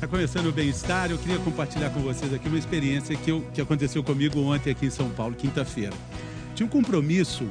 Está começando o Bem-Estar. Eu queria compartilhar com vocês aqui uma experiência que aconteceu comigo ontem aqui em São Paulo, quinta-feira. Tinha um compromisso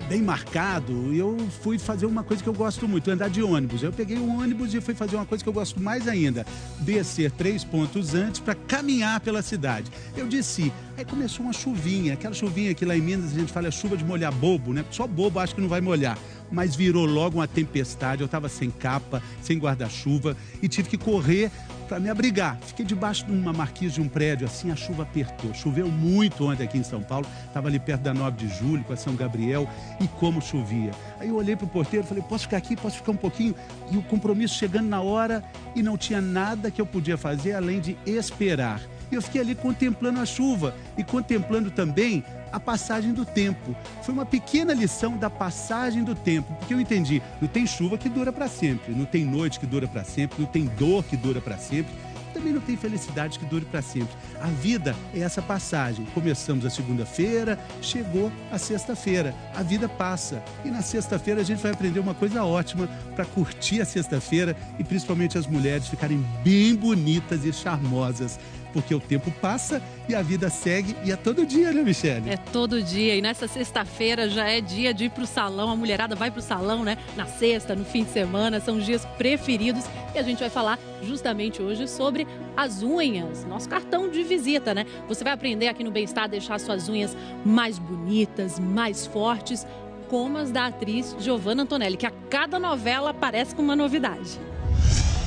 bem marcado e eu fui fazer uma coisa que eu gosto muito, andar de ônibus. Eu peguei o ônibus e fui fazer uma coisa que eu gosto mais ainda, descer 3 pontos antes para caminhar pela cidade. Eu desci, aí começou uma chuvinha, aquela chuvinha que lá em Minas a gente fala chuva de molhar bobo, né? Só bobo acho que não vai molhar. Mas virou logo uma tempestade, eu estava sem capa, sem guarda-chuva e tive que correr para me abrigar. Fiquei debaixo de uma marquise de um prédio, assim, a chuva apertou. Choveu muito ontem aqui em São Paulo, estava ali perto da 9 de julho, com a São Gabriel, e como chovia. Aí eu olhei para o porteiro e falei, posso ficar aqui, posso ficar um pouquinho? E o compromisso chegando na hora e não tinha nada que eu podia fazer além de esperar. E eu fiquei ali contemplando a chuva e contemplando também a passagem do tempo. Foi uma pequena lição da passagem do tempo, porque eu entendi, não tem chuva que dura para sempre, não tem noite que dura para sempre, não tem dor que dura para sempre, também não tem felicidade que dure para sempre. A vida é essa passagem. Começamos a segunda-feira, chegou a sexta-feira. A vida passa. E na sexta-feira a gente vai aprender uma coisa ótima para curtir a sexta-feira e principalmente as mulheres ficarem bem bonitas e charmosas. Porque o tempo passa e a vida segue e é todo dia, né, Michele? É todo dia. E nessa sexta-feira já é dia de ir pro salão. A mulherada vai pro salão, né? Na sexta, no fim de semana. São os dias preferidos. E a gente vai falar justamente hoje sobre as unhas. Nosso cartão de visita, né? Você vai aprender aqui no Bem-Estar a deixar suas unhas mais bonitas, mais fortes, como as da atriz Giovanna Antonelli, que a cada novela aparece com uma novidade.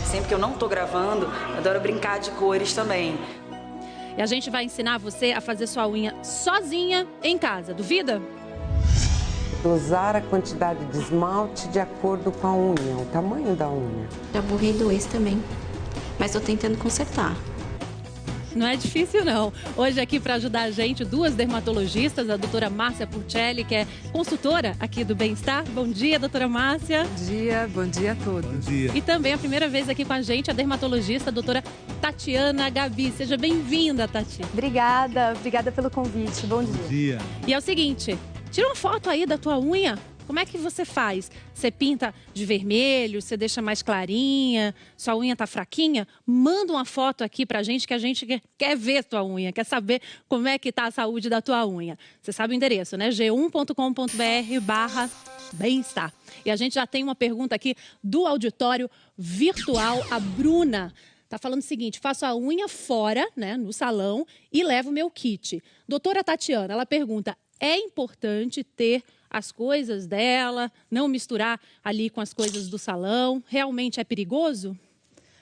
Sempre que eu não tô gravando, eu adoro brincar de cores também. E a gente vai ensinar você a fazer sua unha sozinha em casa. Duvida? Dosar a quantidade de esmalte de acordo com a unha, o tamanho da unha. Já borrei 2 também, mas tô tentando consertar. Não é difícil, não. Hoje aqui para ajudar a gente, 2 dermatologistas, a doutora Márcia Purcelli, que é consultora aqui do Bem-Estar. Bom dia, doutora Márcia. Bom dia a todos. Bom dia. E também a primeira vez aqui com a gente, a dermatologista, a doutora Tatiana Gabi. Seja bem-vinda, Tati. Obrigada pelo convite. Bom dia. Bom dia. E é o seguinte, tira uma foto aí da tua unha. Como é que você faz? Você pinta de vermelho, você deixa mais clarinha, sua unha tá fraquinha? Manda uma foto aqui pra gente que a gente quer ver tua unha, quer saber como é que tá a saúde da tua unha. Você sabe o endereço, né? g1.com.br/bem-estar. E a gente já tem uma pergunta aqui do auditório virtual, a Bruna. Tá falando o seguinte, faço a unha fora, né, no salão e levo meu kit. Doutora Tatiana, ela pergunta, é importante ter as coisas dela, não misturar ali com as coisas do salão? Realmente é perigoso?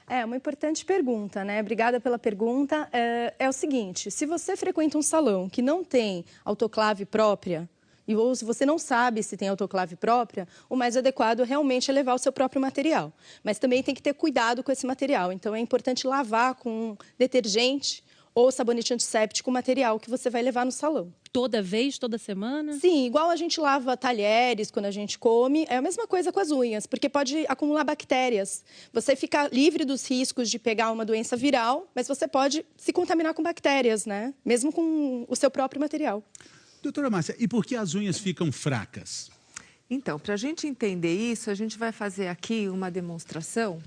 É uma importante pergunta, né? Obrigada pela pergunta. É o seguinte, se você frequenta um salão que não tem autoclave própria, ou se você não sabe se tem autoclave própria, o mais adequado realmente é levar o seu próprio material. Mas também tem que ter cuidado com esse material. Então é importante lavar com detergente ou sabonete antisséptico o material que você vai levar no salão. Toda vez, toda semana? Sim, igual a gente lava talheres quando a gente come, é a mesma coisa com as unhas, porque pode acumular bactérias. Você fica livre dos riscos de pegar uma doença viral, mas você pode se contaminar com bactérias, né? Mesmo com o seu próprio material. Doutora Márcia, e por que as unhas ficam fracas? Então, para a gente entender isso, a gente vai fazer aqui uma demonstração,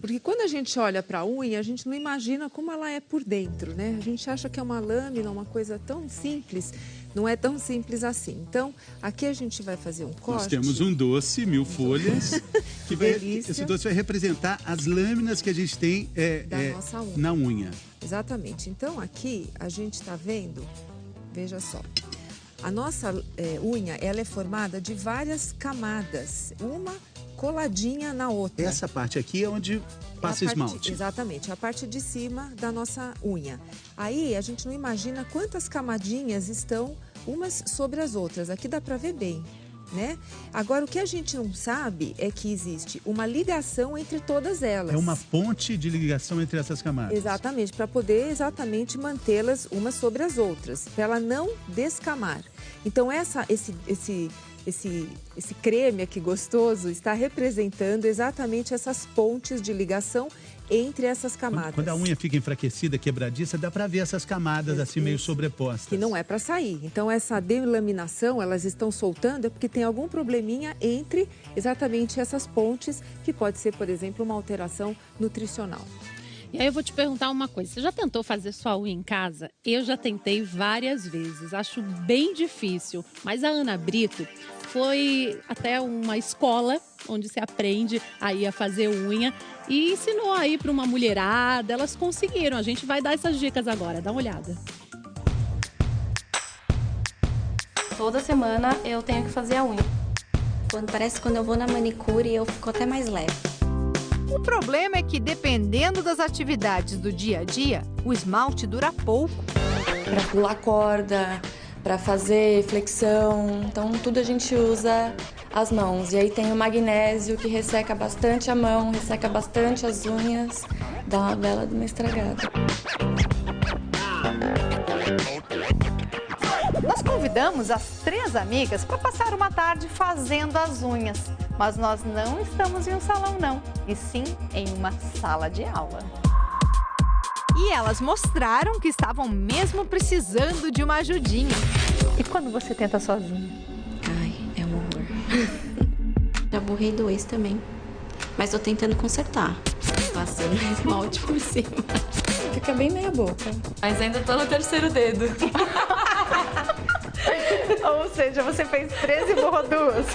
porque quando a gente olha para a unha, a gente não imagina como ela é por dentro, né? A gente acha que é uma lâmina, uma coisa tão simples, não é tão simples assim. Então, aqui a gente vai fazer um corte. Nós temos um doce, 1000 folhas, que delícia. Esse doce vai representar as lâminas que a gente tem nossa unha. na unha. Exatamente. Então, aqui a gente está vendo, veja só. A nossa unha, ela é formada de várias camadas, uma coladinha na outra. Essa parte aqui é onde passa esmalte. Exatamente, a parte de cima da nossa unha. Aí a gente não imagina quantas camadinhas estão umas sobre as outras. Aqui dá para ver bem, né? Agora, o que a gente não sabe é que existe uma ligação entre todas elas. É uma ponte de ligação entre essas camadas. Exatamente, para poder mantê-las umas sobre as outras, para ela não descamar. Então, esse esse creme aqui gostoso está representando exatamente essas pontes de ligação entre essas camadas. Quando a unha fica enfraquecida, quebradiça, dá para ver essas camadas assim meio sobrepostas. Que não é para sair. Então, essa delaminação, elas estão soltando é porque tem algum probleminha entre exatamente essas pontes, que pode ser, por exemplo, uma alteração nutricional. E aí eu vou te perguntar uma coisa. Você já tentou fazer sua unha em casa? Eu já tentei várias vezes. Acho bem difícil. Mas a Ana Brito foi até uma escola onde se aprende aí a fazer unha e ensinou aí para uma mulherada. Elas conseguiram. A gente vai dar essas dicas agora. Dá uma olhada. Toda semana eu tenho que fazer a unha. Parece que quando eu vou na manicure eu fico até mais leve. O problema é que, dependendo das atividades do dia a dia, o esmalte dura pouco. Para pular corda, para fazer flexão, então tudo a gente usa as mãos. E aí tem o magnésio que resseca bastante a mão, resseca bastante as unhas, dá uma bela de uma estragada. Nós convidamos as 3 amigas para passar uma tarde fazendo as unhas. Mas nós não estamos em um salão, não, e sim em uma sala de aula. E elas mostraram que estavam mesmo precisando de uma ajudinha. E quando você tenta sozinha? Ai, é um horror. Já borrei 2 também, mas tô tentando consertar. Passando esmalte por cima. Fica bem meia boca. Mas ainda tô no 3º dedo. Ou seja, você fez 13 e borrou 2.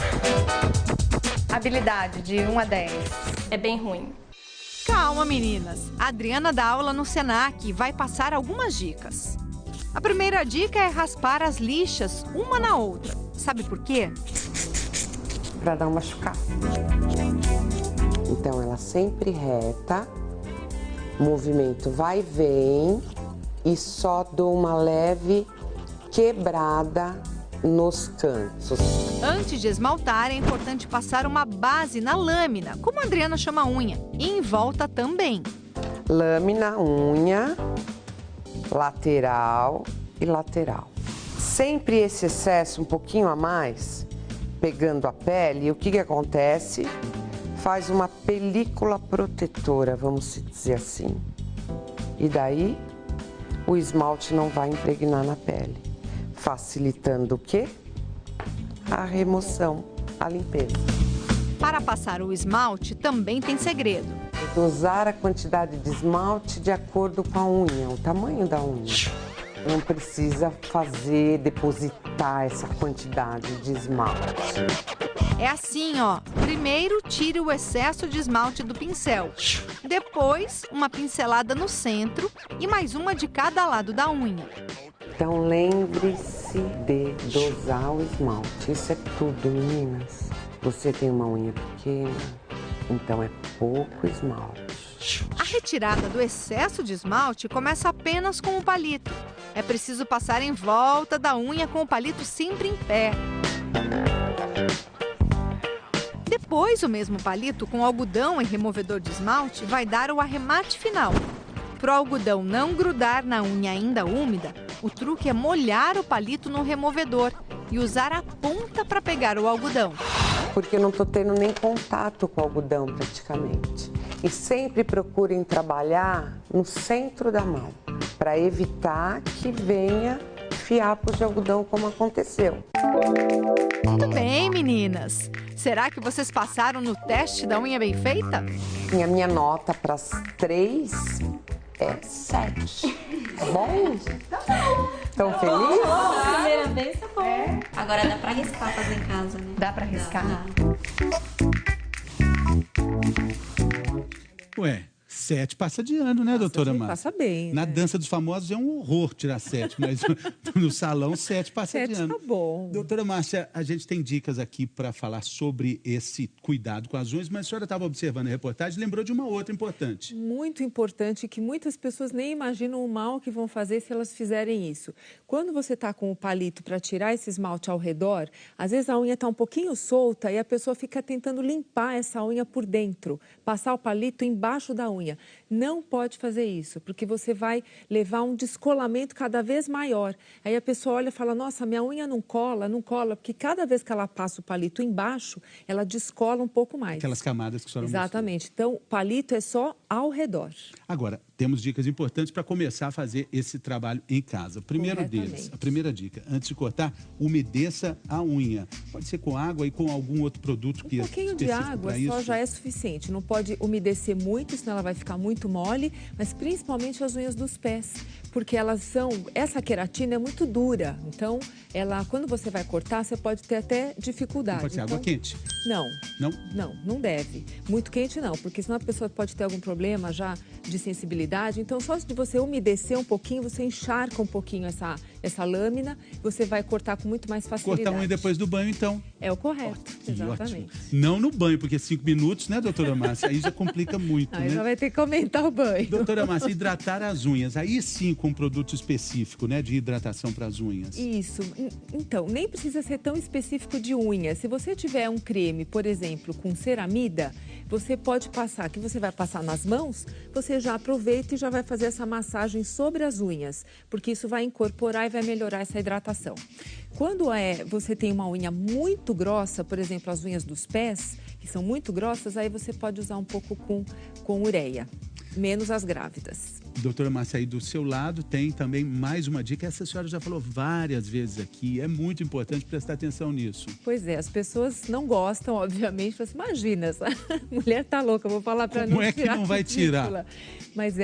Habilidade de 1 a 10. É bem ruim. Calma, meninas. A Adriana dá aula no Senac e vai passar algumas dicas. A primeira dica é raspar as lixas uma na outra. Sabe por quê? Para dar uma machucada. Então, ela sempre reta, movimento vai e vem e só dou uma leve quebrada nos cantos. Antes de esmaltar, é importante passar uma base na lâmina, como a Adriana chama a unha, e em volta também. Lâmina, unha, lateral e lateral. Sempre esse excesso um pouquinho a mais, pegando a pele, o que acontece? Faz uma película protetora, vamos dizer assim. E daí, o esmalte não vai impregnar na pele, facilitando o quê? A remoção, a limpeza. Para passar o esmalte também tem segredo. Dosar a quantidade de esmalte de acordo com a unha, o tamanho da unha. Não precisa depositar essa quantidade de esmalte. É assim, ó. Primeiro, tire o excesso de esmalte do pincel. Depois, uma pincelada no centro e mais uma de cada lado da unha. Então, lembre-se de dosar o esmalte. Isso é tudo, meninas. Você tem uma unha pequena, então é pouco esmalte. A retirada do excesso de esmalte começa apenas com o palito. É preciso passar em volta da unha com o palito sempre em pé. Depois, o mesmo palito com algodão e removedor de esmalte vai dar o arremate final. Para o algodão não grudar na unha ainda úmida, o truque é molhar o palito no removedor e usar a ponta para pegar o algodão. Porque eu não estou tendo nem contato com o algodão praticamente. E sempre procurem trabalhar no centro da mão, para evitar que venha fiapos de algodão como aconteceu. Muito bem, meninas. Será que vocês passaram no teste da unha bem feita? E a minha nota para as 3 é 7. Tá bom? Estão felizes? A primeira vez tá bom. Agora dá pra arriscar fazer em casa, né? Dá pra arriscar? Dá. Ué, 7 passa de ano, né, doutora Márcia? Passa bem. Na né? dança dos famosos é um horror tirar 7, mas no salão 7 passa de ano. Tá bom. Doutora Márcia, a gente tem dicas aqui para falar sobre esse cuidado com as unhas, mas a senhora estava observando a reportagem e lembrou de uma outra importante. Muito importante, que muitas pessoas nem imaginam o mal que vão fazer se elas fizerem isso. Quando você está com o palito para tirar esse esmalte ao redor, às vezes a unha está um pouquinho solta e a pessoa fica tentando limpar essa unha por dentro, passar o palito embaixo da unha. unha. Não pode fazer isso, porque você vai levar um descolamento cada vez maior. Aí a pessoa olha e fala, nossa, minha unha não cola, porque cada vez que ela passa o palito embaixo, ela descola um pouco mais. Aquelas camadas que a senhora mostrou. Exatamente. Então, palito é só ao redor. Agora, temos dicas importantes para começar a fazer esse trabalho em casa. O primeiro deles, a primeira dica, antes de cortar, umedeça a unha. Pode ser com água e com algum outro produto que é específico Um pouquinho de água só já é suficiente. Não pode umedecer muito, senão ela vai ficar muito mole, mas principalmente as unhas dos pés, porque essa queratina é muito dura. Então, quando você vai cortar, você pode ter até dificuldade. Não pode ser água quente? Não deve. Muito quente não, porque senão a pessoa pode ter algum problema já de sensibilidade. Então, só de você umedecer um pouquinho, você encharca um pouquinho essa lâmina, você vai cortar com muito mais facilidade. Cortar a unha depois do banho, então. É o correto, exatamente. Ótimo. Não no banho, porque 5 minutos, né, doutora Márcia? Aí já complica muito, Aí né? já vai ter que aumentar o banho. Doutora Márcia, hidratar as unhas. Aí sim, com um produto específico, né, de hidratação para as unhas. Isso. Então, nem precisa ser tão específico de unha. Se você tiver um creme, por exemplo, com ceramida, você pode passar, que você vai passar nas mãos, você já aproveita e já vai fazer essa massagem sobre as unhas, porque isso vai incorporar e vai melhorar essa hidratação. Quando você tem uma unha muito grossa, por exemplo, as unhas dos pés, que são muito grossas, aí você pode usar um pouco com ureia, menos as grávidas. Doutora Márcia, aí do seu lado tem também mais uma dica. Essa senhora já falou várias vezes aqui. É muito importante prestar atenção nisso. Pois é, as pessoas não gostam, obviamente. Mas imagina, essa mulher tá louca, eu vou falar para não tirar. Como é que não vai tirar? Mas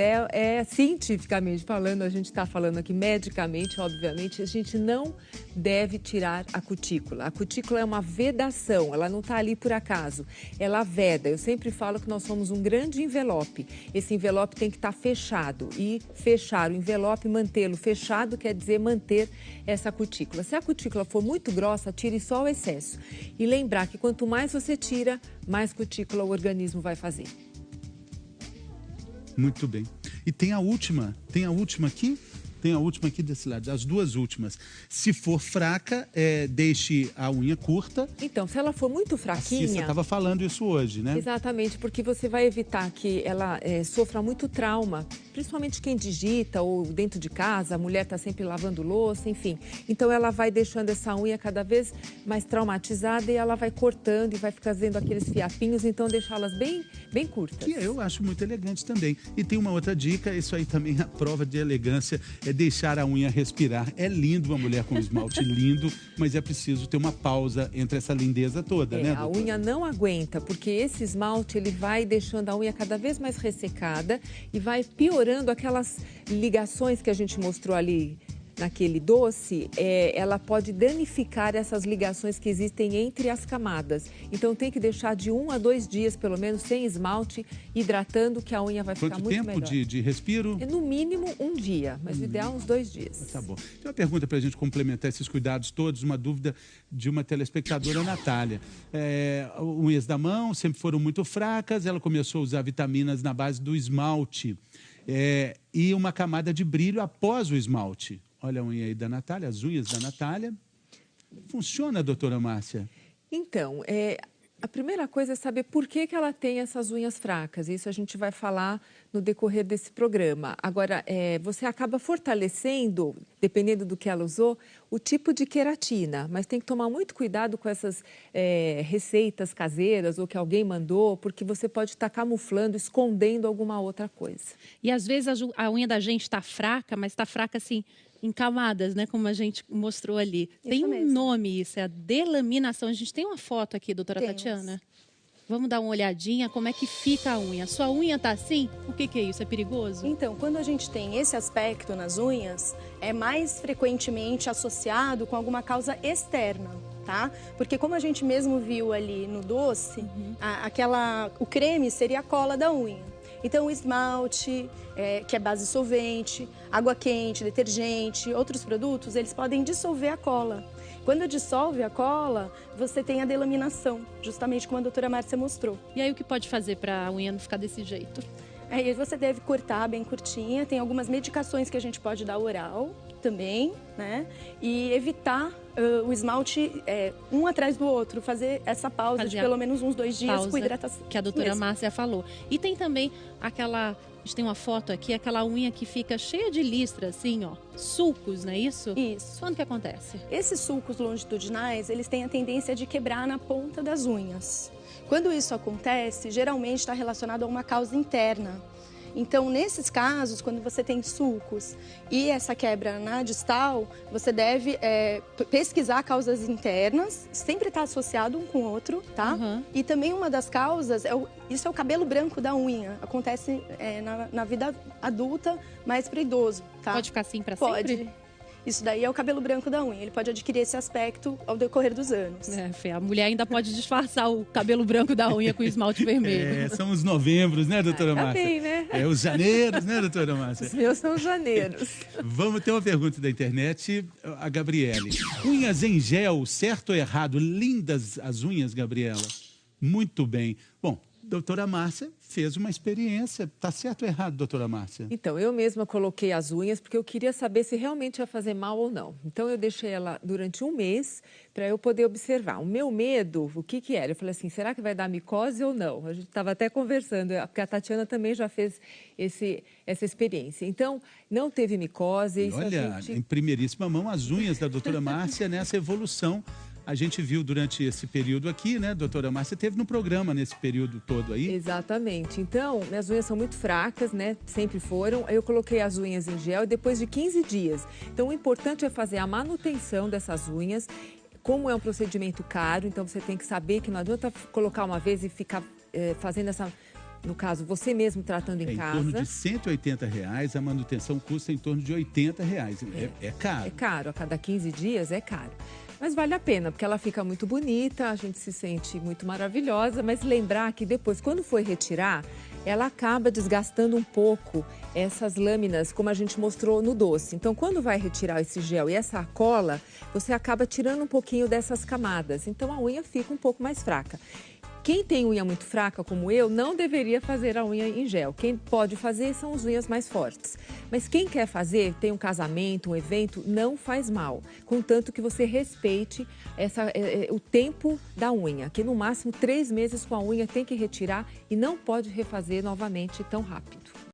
cientificamente falando, a gente está falando aqui medicamente, obviamente, a gente não deve tirar a cutícula. A cutícula é uma vedação, ela não está ali por acaso. Ela veda. Eu sempre falo que nós somos um grande envelope. Esse envelope tem que estar fechado. E fechar o envelope, mantê-lo fechado, quer dizer manter essa cutícula. Se a cutícula for muito grossa, tire só o excesso. E lembrar que quanto mais você tira, mais cutícula o organismo vai fazer. Muito bem. E tem a última aqui? Tem a última aqui desse lado, as duas últimas. Se for fraca, deixe a unha curta. Então, se ela for muito fraquinha... Você estava falando isso hoje, né? Exatamente, porque você vai evitar que ela sofra muito trauma, principalmente quem digita ou dentro de casa, a mulher está sempre lavando louça, enfim. Então, ela vai deixando essa unha cada vez mais traumatizada e ela vai cortando e vai fazendo aqueles fiapinhos, então deixá-las bem, bem curtas. Que eu acho muito elegante também. E tem uma outra dica, isso aí também é a prova de elegância, é deixar a unha respirar. É lindo uma mulher com esmalte lindo, mas é preciso ter uma pausa entre essa lindeza toda, né, doutora? A unha não aguenta, porque esse esmalte ele vai deixando a unha cada vez mais ressecada e vai piorando aquelas ligações que a gente mostrou ali naquele doce, ela pode danificar essas ligações que existem entre as camadas. Então tem que deixar de 1 a 2 dias, pelo menos, sem esmalte, hidratando, que a unha vai ficar muito melhor. Quanto tempo de respiro? No mínimo 1 dia, mas o ideal uns 2 dias. Tá bom. Tem uma pergunta para a gente complementar esses cuidados todos, uma dúvida de uma telespectadora, Natália. Unhas da mão sempre foram muito fracas, ela começou a usar vitaminas na base do esmalte e uma camada de brilho após o esmalte. Olha a unha aí da Natália, as unhas da Natália. Funciona, doutora Márcia? Então, a primeira coisa é saber por que ela tem essas unhas fracas. Isso a gente vai falar no decorrer desse programa. Agora, você acaba fortalecendo, dependendo do que ela usou, o tipo de queratina. Mas tem que tomar muito cuidado com essas receitas caseiras ou que alguém mandou, porque você pode estar camuflando, escondendo alguma outra coisa. E às vezes a unha da gente está fraca, mas está fraca assim, em camadas, né? Como a gente mostrou ali. Tem um nome isso, é a delaminação. A gente tem uma foto aqui, doutora Tatiana. Vamos dar uma olhadinha como é que fica a unha. Sua unha tá assim? O que é isso? É perigoso? Então, quando a gente tem esse aspecto nas unhas, é mais frequentemente associado com alguma causa externa, tá? Porque como a gente mesmo viu ali no doce, o creme seria a cola da unha. Então, o esmalte, que é base solvente, água quente, detergente, outros produtos, eles podem dissolver a cola. Quando dissolve a cola, você tem a delaminação, justamente como a doutora Márcia mostrou. E aí, o que pode fazer para a unha não ficar desse jeito? Aí você deve cortar bem curtinha, tem algumas medicações que a gente pode dar oral, também, né? E evitar o esmalte um atrás do outro, fazer essa pausa de pelo menos uns 2 dias com hidratação. Que a doutora Márcia falou. E tem também aquela, a gente tem uma foto aqui, aquela unha que fica cheia de listra, assim, ó, sulcos, não é isso? Isso. Quando que acontece? Esses sulcos longitudinais, eles têm a tendência de quebrar na ponta das unhas. Quando isso acontece, geralmente está relacionado a uma causa interna. Então, nesses casos, quando você tem sulcos e essa quebra na distal, você deve pesquisar causas internas, sempre está associado um com o outro, tá? Uhum. E também uma das causas, isso é o cabelo branco da unha, acontece na vida adulta, mais para idoso, tá? Pode ficar assim para sempre? Pode. Isso daí é o cabelo branco da unha, ele pode adquirir esse aspecto ao decorrer dos anos. Fê, a mulher ainda pode disfarçar o cabelo branco da unha com esmalte vermelho. São os novembros, né, doutora Márcia? Tá bem, né? Os janeiros, né, doutora Márcia? Os meus são janeiros. Vamos ter uma pergunta da internet, a Gabriele. Unhas em gel, certo ou errado? Lindas as unhas, Gabriela? Muito bem. Bom, doutora Márcia fez uma experiência. Tá certo ou errado, doutora Márcia? Então, eu mesma coloquei as unhas porque eu queria saber se realmente ia fazer mal ou não. Então, eu deixei ela durante 1 mês para eu poder observar. O meu medo, o que era? Eu falei assim, será que vai dar micose ou não? A gente estava até conversando, porque a Tatiana também já fez essa experiência. Então, não teve micose. E olha, em primeiríssima mão, as unhas da doutora Márcia nessa evolução. A gente viu durante esse período aqui, né, doutora Márcia? Teve no programa nesse período todo aí. Exatamente. Então, minhas unhas são muito fracas, né? Sempre foram. Aí eu coloquei as unhas em gel depois de 15 dias. Então, o importante é fazer a manutenção dessas unhas. Como é um procedimento caro, então você tem que saber que não adianta colocar uma vez e ficar fazendo essa... No caso, você mesmo tratando em casa. Em torno de R$180, a manutenção custa em torno de R$80. É caro. É caro, a cada 15 dias é caro. Mas vale a pena, porque ela fica muito bonita, a gente se sente muito maravilhosa, mas lembrar que depois, quando for retirar, ela acaba desgastando um pouco essas lâminas, como a gente mostrou no doce. Então, quando vai retirar esse gel e essa cola, você acaba tirando um pouquinho dessas camadas. Então, a unha fica um pouco mais fraca. Quem tem unha muito fraca, como eu, não deveria fazer a unha em gel. Quem pode fazer são as unhas mais fortes. Mas quem quer fazer, tem um casamento, um evento, não faz mal. Contanto que você respeite o tempo da unha. Que no máximo 3 meses com a unha tem que retirar e não pode refazer novamente tão rápido.